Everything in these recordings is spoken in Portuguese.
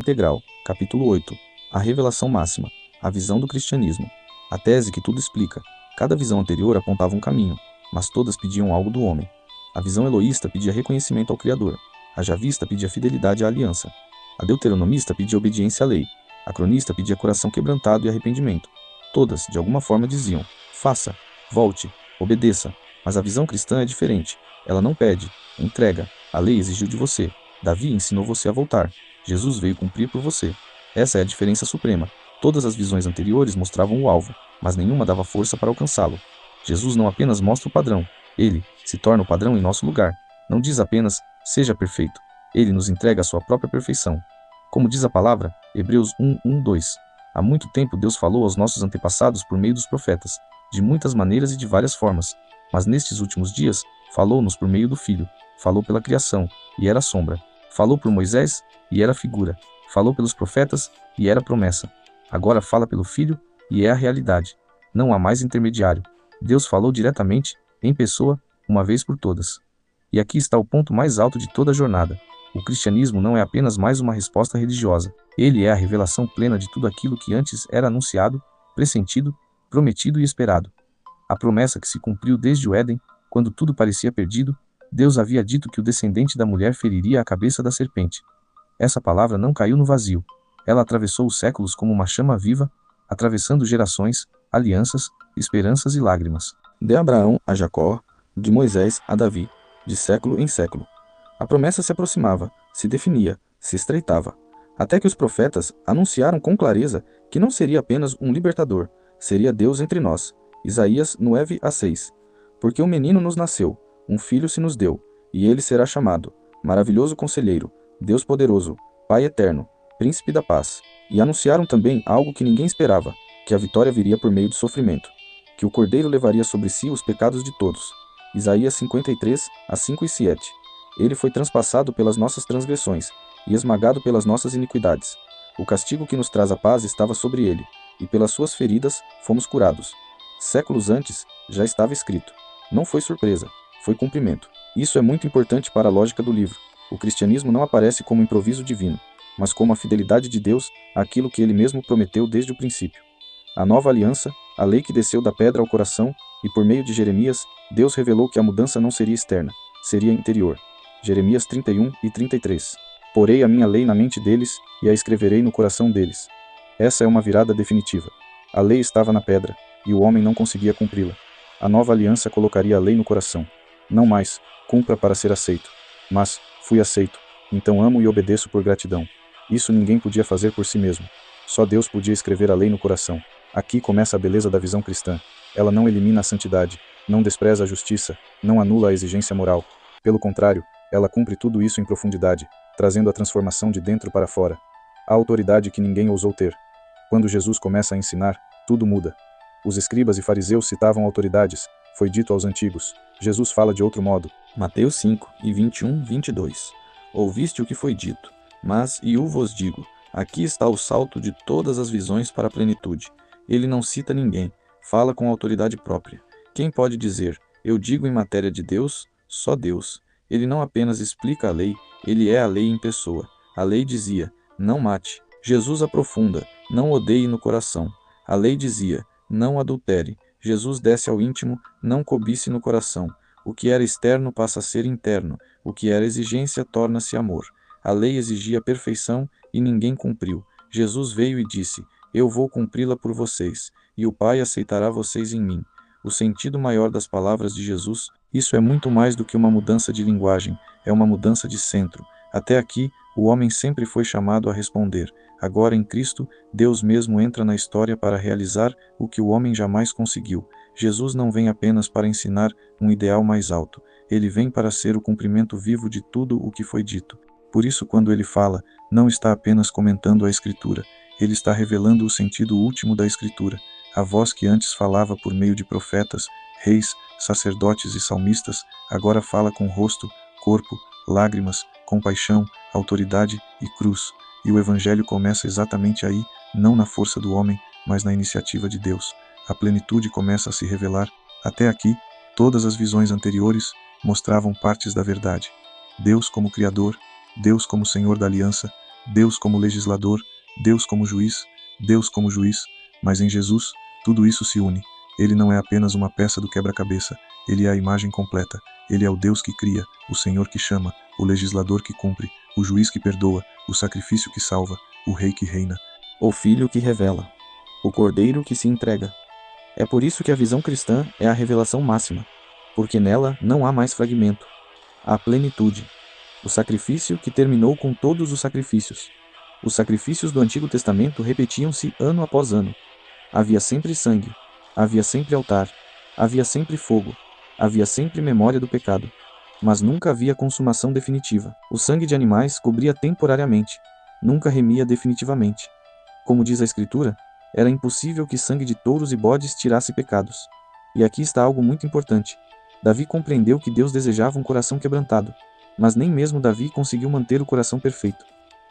Integral, capítulo 8. A revelação máxima. A visão do cristianismo. A tese que tudo explica. Cada visão anterior apontava um caminho, mas todas pediam algo do homem. A visão eloísta pedia reconhecimento ao Criador. A javista pedia fidelidade à aliança. A deuteronomista pedia obediência à lei. A cronista pedia coração quebrantado e arrependimento. Todas, de alguma forma, diziam: faça, volte, obedeça. Mas a visão cristã é diferente. Ela não pede, entrega. A lei exigiu de você. Davi ensinou você a voltar. Jesus veio cumprir por você. Essa é a diferença suprema. Todas as visões anteriores mostravam o alvo, mas nenhuma dava força para alcançá-lo. Jesus não apenas mostra o padrão, ele se torna o padrão em nosso lugar. Não diz apenas, seja perfeito. Ele nos entrega a sua própria perfeição. Como diz a palavra, Hebreus 1:1-2. Há muito tempo Deus falou aos nossos antepassados por meio dos profetas, de muitas maneiras e de várias formas. Mas nestes últimos dias, falou-nos por meio do Filho. Falou pela criação, e era sombra. Falou por Moisés, e era figura. Falou pelos profetas, e era promessa. Agora fala pelo Filho, e é a realidade. Não há mais intermediário. Deus falou diretamente, em pessoa, uma vez por todas. E aqui está o ponto mais alto de toda a jornada. O cristianismo não é apenas mais uma resposta religiosa. Ele é a revelação plena de tudo aquilo que antes era anunciado, pressentido, prometido e esperado. A promessa que se cumpriu desde o Éden, quando tudo parecia perdido, Deus havia dito que o descendente da mulher feriria a cabeça da serpente. Essa palavra não caiu no vazio. Ela atravessou os séculos como uma chama viva, atravessando gerações, alianças, esperanças e lágrimas. De Abraão a Jacó, de Moisés a Davi, de século em século. A promessa se aproximava, se definia, se estreitava. Até que os profetas anunciaram com clareza que não seria apenas um libertador, seria Deus entre nós. Isaías 9:6. Porque um menino nos nasceu, um filho se nos deu, e ele será chamado Maravilhoso Conselheiro, Deus Poderoso, Pai Eterno, Príncipe da Paz. E anunciaram também algo que ninguém esperava, que a vitória viria por meio de sofrimento, que o Cordeiro levaria sobre si os pecados de todos. Isaías 53:5-7. Ele foi transpassado pelas nossas transgressões, e esmagado pelas nossas iniquidades. O castigo que nos traz a paz estava sobre ele, e pelas suas feridas fomos curados. Séculos antes, já estava escrito. Não foi surpresa, foi cumprimento. Isso é muito importante para a lógica do livro. O cristianismo não aparece como improviso divino, mas como a fidelidade de Deus àquilo que ele mesmo prometeu desde o princípio. A nova aliança, a lei que desceu da pedra ao coração, e por meio de Jeremias, Deus revelou que a mudança não seria externa, seria interior. Jeremias 31:33. Porei a minha lei na mente deles, e a escreverei no coração deles. Essa é uma virada definitiva. A lei estava na pedra, e o homem não conseguia cumpri-la. A nova aliança colocaria a lei no coração. Não mais, cumpra para ser aceito. Mas, fui aceito, então amo e obedeço por gratidão. Isso ninguém podia fazer por si mesmo. Só Deus podia escrever a lei no coração. Aqui começa a beleza da visão cristã. Ela não elimina a santidade, não despreza a justiça, não anula a exigência moral. Pelo contrário, ela cumpre tudo isso em profundidade, trazendo a transformação de dentro para fora. A autoridade que ninguém ousou ter. Quando Jesus começa a ensinar, tudo muda. Os escribas e fariseus citavam autoridades, foi dito aos antigos. Jesus fala de outro modo. Mateus 5:21-22. Ouviste o que foi dito, mas eu vos digo, aqui está o salto de todas as visões para a plenitude. Ele não cita ninguém, fala com autoridade própria. Quem pode dizer, eu digo em matéria de Deus, só Deus. Ele não apenas explica a lei, ele é a lei em pessoa. A lei dizia, não mate. Jesus aprofunda, não odeie no coração. A lei dizia, não adultere. Jesus desce ao íntimo, não cobice no coração. O que era externo passa a ser interno. O que era exigência torna-se amor. A lei exigia perfeição e ninguém cumpriu. Jesus veio e disse, eu vou cumpri-la por vocês, e o Pai aceitará vocês em mim. O sentido maior das palavras de Jesus, isso é muito mais do que uma mudança de linguagem, é uma mudança de centro. Até aqui, o homem sempre foi chamado a responder. Agora em Cristo, Deus mesmo entra na história para realizar o que o homem jamais conseguiu. Jesus não vem apenas para ensinar um ideal mais alto, ele vem para ser o cumprimento vivo de tudo o que foi dito. Por isso, quando ele fala, não está apenas comentando a Escritura, ele está revelando o sentido último da Escritura. A voz que antes falava por meio de profetas, reis, sacerdotes e salmistas, agora fala com rosto, corpo, lágrimas, compaixão, autoridade e cruz. E o Evangelho começa exatamente aí, não na força do homem, mas na iniciativa de Deus. A plenitude começa a se revelar. Até aqui, todas as visões anteriores mostravam partes da verdade. Deus como Criador, Deus como Senhor da aliança, Deus como legislador, Deus como juiz, mas em Jesus, tudo isso se une. Ele não é apenas uma peça do quebra-cabeça, ele é a imagem completa. Ele é o Deus que cria, o Senhor que chama, o legislador que cumpre, o juiz que perdoa, o sacrifício que salva, o rei que reina. O Filho que revela, o Cordeiro que se entrega. É por isso que a visão cristã é a revelação máxima, porque nela não há mais fragmento. Há plenitude. O sacrifício que terminou com todos os sacrifícios. Os sacrifícios do Antigo Testamento repetiam-se ano após ano. Havia sempre sangue, havia sempre altar, havia sempre fogo, havia sempre memória do pecado. Mas nunca havia consumação definitiva. O sangue de animais cobria temporariamente, nunca remia definitivamente. Como diz a Escritura, era impossível que sangue de touros e bodes tirasse pecados. E aqui está algo muito importante. Davi compreendeu que Deus desejava um coração quebrantado, mas nem mesmo Davi conseguiu manter o coração perfeito.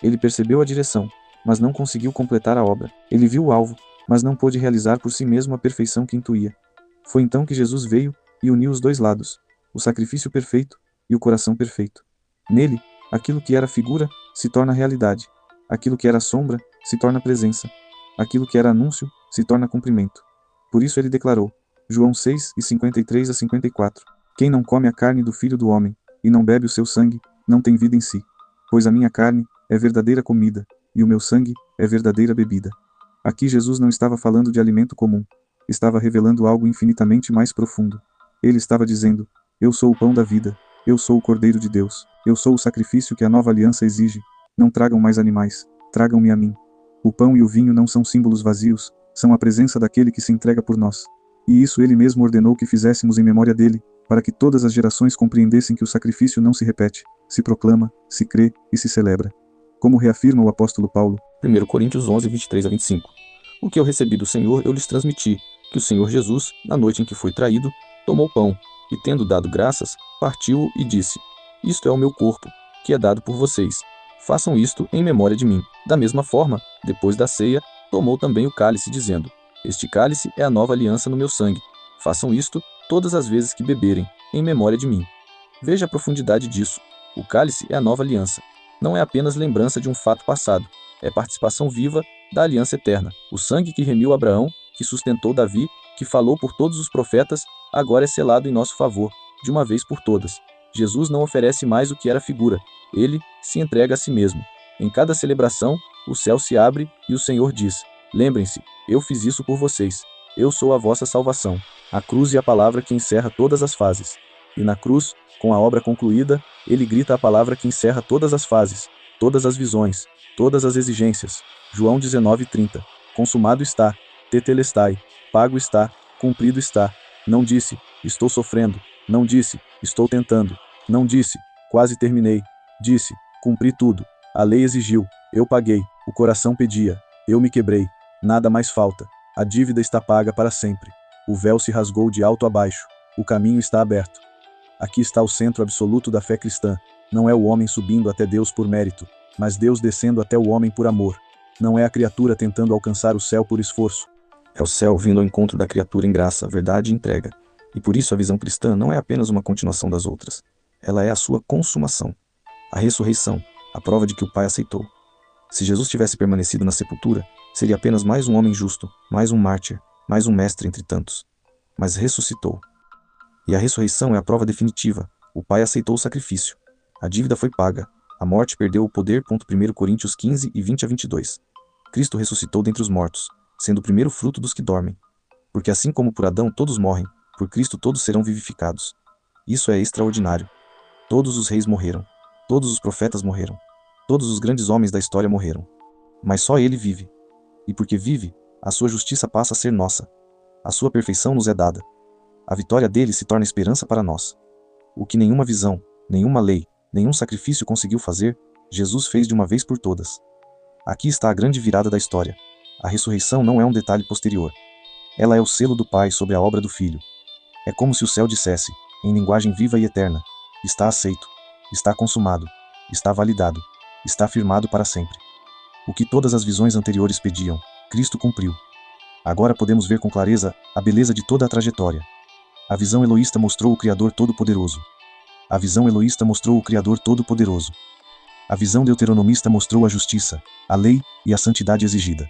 Ele percebeu a direção, mas não conseguiu completar a obra. Ele viu o alvo, mas não pôde realizar por si mesmo a perfeição que intuía. Foi então que Jesus veio e uniu os dois lados, o sacrifício perfeito e o coração perfeito. Nele, aquilo que era figura se torna realidade, aquilo que era sombra se torna presença, aquilo que era anúncio se torna cumprimento. Por isso ele declarou, João 6, 53-54, quem não come a carne do Filho do Homem, e não bebe o seu sangue, não tem vida em si. Pois a minha carne é verdadeira comida, e o meu sangue é verdadeira bebida. Aqui Jesus não estava falando de alimento comum, estava revelando algo infinitamente mais profundo. Ele estava dizendo, eu sou o pão da vida, eu sou o Cordeiro de Deus, eu sou o sacrifício que a nova aliança exige. Não tragam mais animais, tragam-me a mim. O pão e o vinho não são símbolos vazios, são a presença daquele que se entrega por nós. E isso ele mesmo ordenou que fizéssemos em memória dele, para que todas as gerações compreendessem que o sacrifício não se repete, se proclama, se crê e se celebra. Como reafirma o apóstolo Paulo, 1 Coríntios 11, 23-25. O que eu recebi do Senhor eu lhes transmiti, que o Senhor Jesus, na noite em que foi traído, tomou pão, e tendo dado graças, partiu-o e disse, isto é o meu corpo, que é dado por vocês. Façam isto em memória de mim. Da mesma forma, depois da ceia, tomou também o cálice, dizendo, este cálice é a nova aliança no meu sangue. Façam isto todas as vezes que beberem, em memória de mim. Veja a profundidade disso. O cálice é a nova aliança. Não é apenas lembrança de um fato passado, é participação viva da aliança eterna. O sangue que remiu Abraão, que sustentou Davi, que falou por todos os profetas, agora é selado em nosso favor, de uma vez por todas. Jesus não oferece mais o que era figura, ele se entrega a si mesmo. Em cada celebração, o céu se abre e o Senhor diz, lembrem-se, eu fiz isso por vocês, eu sou a vossa salvação. A cruz e a palavra que encerra todas as fases. E na cruz, com a obra concluída, ele grita a palavra que encerra todas as fases, todas as visões, todas as exigências. João 19:30. Consumado está, tetelestai, pago está, cumprido está. Não disse, estou sofrendo. Não disse, estou tentando. Não disse, quase terminei. Disse, cumpri tudo. A lei exigiu, eu paguei. O coração pedia, eu me quebrei. Nada mais falta. A dívida está paga para sempre. O véu se rasgou de alto a baixo. O caminho está aberto. Aqui está o centro absoluto da fé cristã. Não é o homem subindo até Deus por mérito, mas Deus descendo até o homem por amor. Não é a criatura tentando alcançar o céu por esforço. É o céu vindo ao encontro da criatura em graça, verdade e entrega. E por isso a visão cristã não é apenas uma continuação das outras. Ela é a sua consumação. A ressurreição, a prova de que o Pai aceitou. Se Jesus tivesse permanecido na sepultura, seria apenas mais um homem justo, mais um mártir, mais um mestre entre tantos. Mas ressuscitou. E a ressurreição é a prova definitiva. O Pai aceitou o sacrifício. A dívida foi paga. A morte perdeu o poder. 1 Coríntios 15 e 20-22. Cristo ressuscitou dentre os mortos, sendo o primeiro fruto dos que dormem. Porque assim como por Adão todos morrem, por Cristo todos serão vivificados. Isso é extraordinário. Todos os reis morreram. Todos os profetas morreram. Todos os grandes homens da história morreram. Mas só ele vive. E porque vive, a sua justiça passa a ser nossa. A sua perfeição nos é dada. A vitória dele se torna esperança para nós. O que nenhuma visão, nenhuma lei, nenhum sacrifício conseguiu fazer, Jesus fez de uma vez por todas. Aqui está a grande virada da história. A ressurreição não é um detalhe posterior. Ela é o selo do Pai sobre a obra do Filho. É como se o céu dissesse, em linguagem viva e eterna, está aceito, está consumado, está validado, está firmado para sempre. O que todas as visões anteriores pediam, Cristo cumpriu. Agora podemos ver com clareza a beleza de toda a trajetória. A visão eloísta mostrou o Criador Todo-Poderoso. A visão eloísta mostrou o Criador Todo-Poderoso. A visão deuteronomista mostrou a justiça, a lei e a santidade exigida.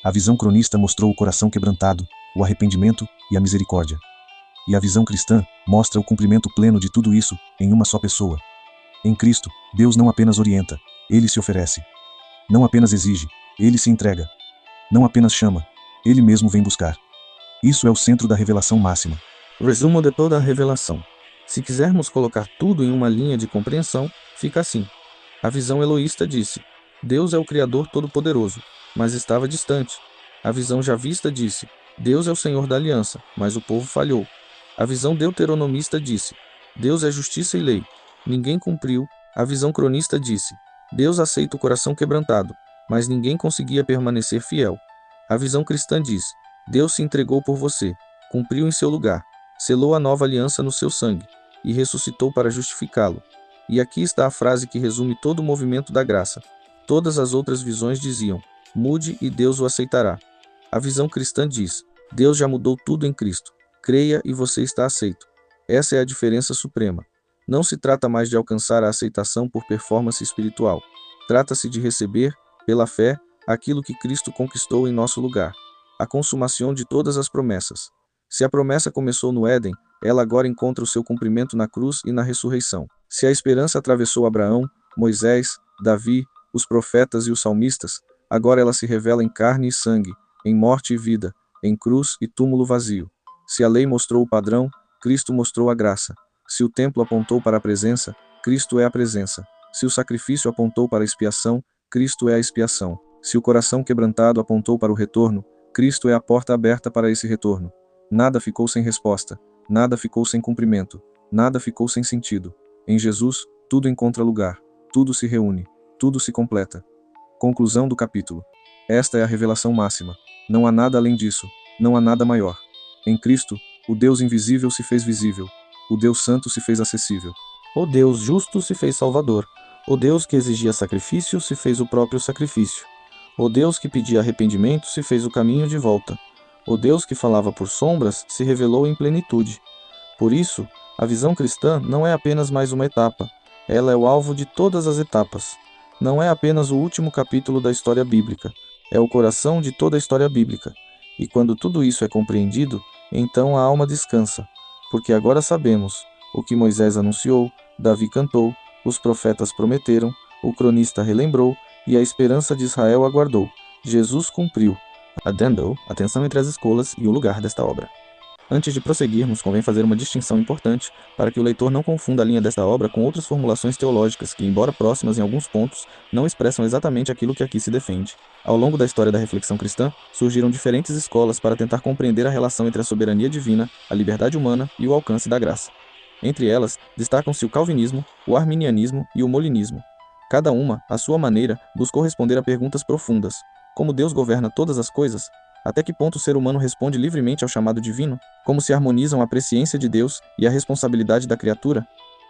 A visão cronista mostrou o coração quebrantado, o arrependimento e a misericórdia. E a visão cristã mostra o cumprimento pleno de tudo isso em uma só pessoa. Em Cristo, Deus não apenas orienta, Ele se oferece. Não apenas exige, Ele se entrega. Não apenas chama, Ele mesmo vem buscar. Isso é o centro da revelação máxima. Resumo de toda a revelação. Se quisermos colocar tudo em uma linha de compreensão, fica assim. A visão eloísta disse: Deus é o Criador Todo-Poderoso, mas estava distante. A visão javista disse: Deus é o Senhor da aliança, mas o povo falhou. A visão deuteronomista disse: Deus é justiça e lei. Ninguém cumpriu. A visão cronista disse: Deus aceita o coração quebrantado, mas ninguém conseguia permanecer fiel. A visão cristã diz: Deus se entregou por você, cumpriu em seu lugar, selou a nova aliança no seu sangue, e ressuscitou para justificá-lo. E aqui está a frase que resume todo o movimento da graça. Todas as outras visões diziam: mude e Deus o aceitará. A visão cristã diz: Deus já mudou tudo em Cristo. Creia e você está aceito. Essa é a diferença suprema. Não se trata mais de alcançar a aceitação por performance espiritual. Trata-se de receber, pela fé, aquilo que Cristo conquistou em nosso lugar. A consumação de todas as promessas. Se a promessa começou no Éden, ela agora encontra o seu cumprimento na cruz e na ressurreição. Se a esperança atravessou Abraão, Moisés, Davi, os profetas e os salmistas, agora ela se revela em carne e sangue, em morte e vida, em cruz e túmulo vazio. Se a lei mostrou o padrão, Cristo mostrou a graça. Se o templo apontou para a presença, Cristo é a presença. Se o sacrifício apontou para a expiação, Cristo é a expiação. Se o coração quebrantado apontou para o retorno, Cristo é a porta aberta para esse retorno. Nada ficou sem resposta, nada ficou sem cumprimento, nada ficou sem sentido. Em Jesus, tudo encontra lugar, tudo se reúne, tudo se completa. Conclusão do capítulo. Esta é a revelação máxima. Não há nada além disso, não há nada maior. Em Cristo, o Deus invisível se fez visível, o Deus santo se fez acessível. O Deus justo se fez salvador. O Deus que exigia sacrifício se fez o próprio sacrifício. O Deus que pedia arrependimento se fez o caminho de volta. O Deus que falava por sombras se revelou em plenitude. Por isso, a visão cristã não é apenas mais uma etapa, ela é o alvo de todas as etapas. Não é apenas o último capítulo da história bíblica, é o coração de toda a história bíblica. E quando tudo isso é compreendido, então a alma descansa, porque agora sabemos o que Moisés anunciou, Davi cantou, os profetas prometeram, o cronista relembrou e a esperança de Israel aguardou. Jesus cumpriu. Adendo, a tensão entre as escolas e o lugar desta obra. Antes de prosseguirmos, convém fazer uma distinção importante para que o leitor não confunda a linha desta obra com outras formulações teológicas que, embora próximas em alguns pontos, não expressam exatamente aquilo que aqui se defende. Ao longo da história da reflexão cristã, surgiram diferentes escolas para tentar compreender a relação entre a soberania divina, a liberdade humana e o alcance da graça. Entre elas, destacam-se o calvinismo, o arminianismo e o molinismo. Cada uma, à sua maneira, buscou responder a perguntas profundas. Como Deus governa todas as coisas? Até que ponto o ser humano responde livremente ao chamado divino? Como se harmonizam a presciência de Deus e a responsabilidade da criatura?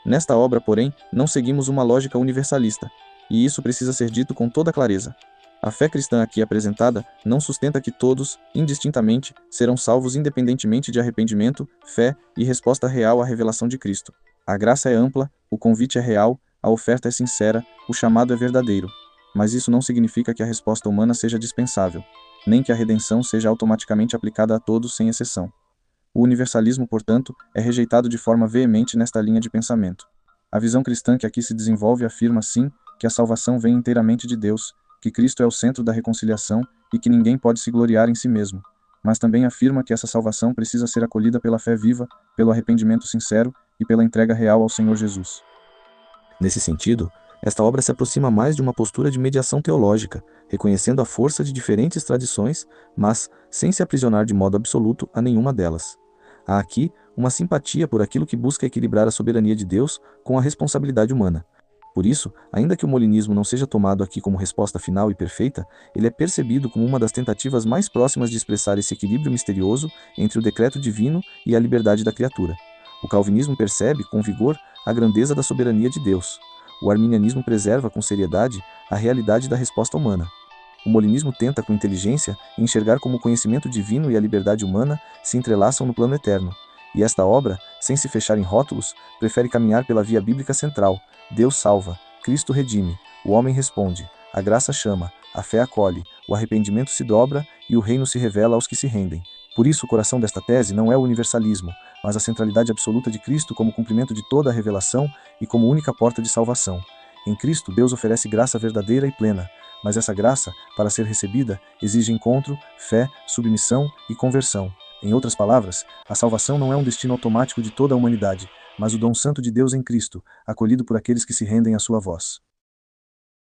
Nesta obra, porém, não seguimos uma lógica universalista, e isso precisa ser dito com toda clareza. A fé cristã aqui apresentada não sustenta que todos, indistintamente, serão salvos independentemente de arrependimento, fé e resposta real à revelação de Cristo. A graça é ampla, o convite é real, a oferta é sincera, o chamado é verdadeiro. Mas isso não significa que a resposta humana seja dispensável, nem que a redenção seja automaticamente aplicada a todos sem exceção. O universalismo, portanto, é rejeitado de forma veemente nesta linha de pensamento. A visão cristã que aqui se desenvolve afirma, sim, que a salvação vem inteiramente de Deus, que Cristo é o centro da reconciliação e que ninguém pode se gloriar em si mesmo, mas também afirma que essa salvação precisa ser acolhida pela fé viva, pelo arrependimento sincero e pela entrega real ao Senhor Jesus. Nesse sentido, esta obra se aproxima mais de uma postura de mediação teológica, reconhecendo a força de diferentes tradições, mas sem se aprisionar de modo absoluto a nenhuma delas. Há aqui uma simpatia por aquilo que busca equilibrar a soberania de Deus com a responsabilidade humana. Por isso, ainda que o molinismo não seja tomado aqui como resposta final e perfeita, ele é percebido como uma das tentativas mais próximas de expressar esse equilíbrio misterioso entre o decreto divino e a liberdade da criatura. O calvinismo percebe, com vigor, a grandeza da soberania de Deus. O arminianismo preserva com seriedade a realidade da resposta humana. O molinismo tenta com inteligência enxergar como o conhecimento divino e a liberdade humana se entrelaçam no plano eterno. E esta obra, sem se fechar em rótulos, prefere caminhar pela via bíblica central. Deus salva, Cristo redime, O homem responde, a graça chama, a fé acolhe, o arrependimento se dobra e o reino se revela aos que se rendem. Por isso, o coração desta tese não é o universalismo, mas a centralidade absoluta de Cristo como cumprimento de toda a revelação e como única porta de salvação. Em Cristo, Deus oferece graça verdadeira e plena, mas essa graça, para ser recebida, exige encontro, fé, submissão e conversão. Em outras palavras, a salvação não é um destino automático de toda a humanidade, mas o dom santo de Deus em Cristo, acolhido por aqueles que se rendem à sua voz.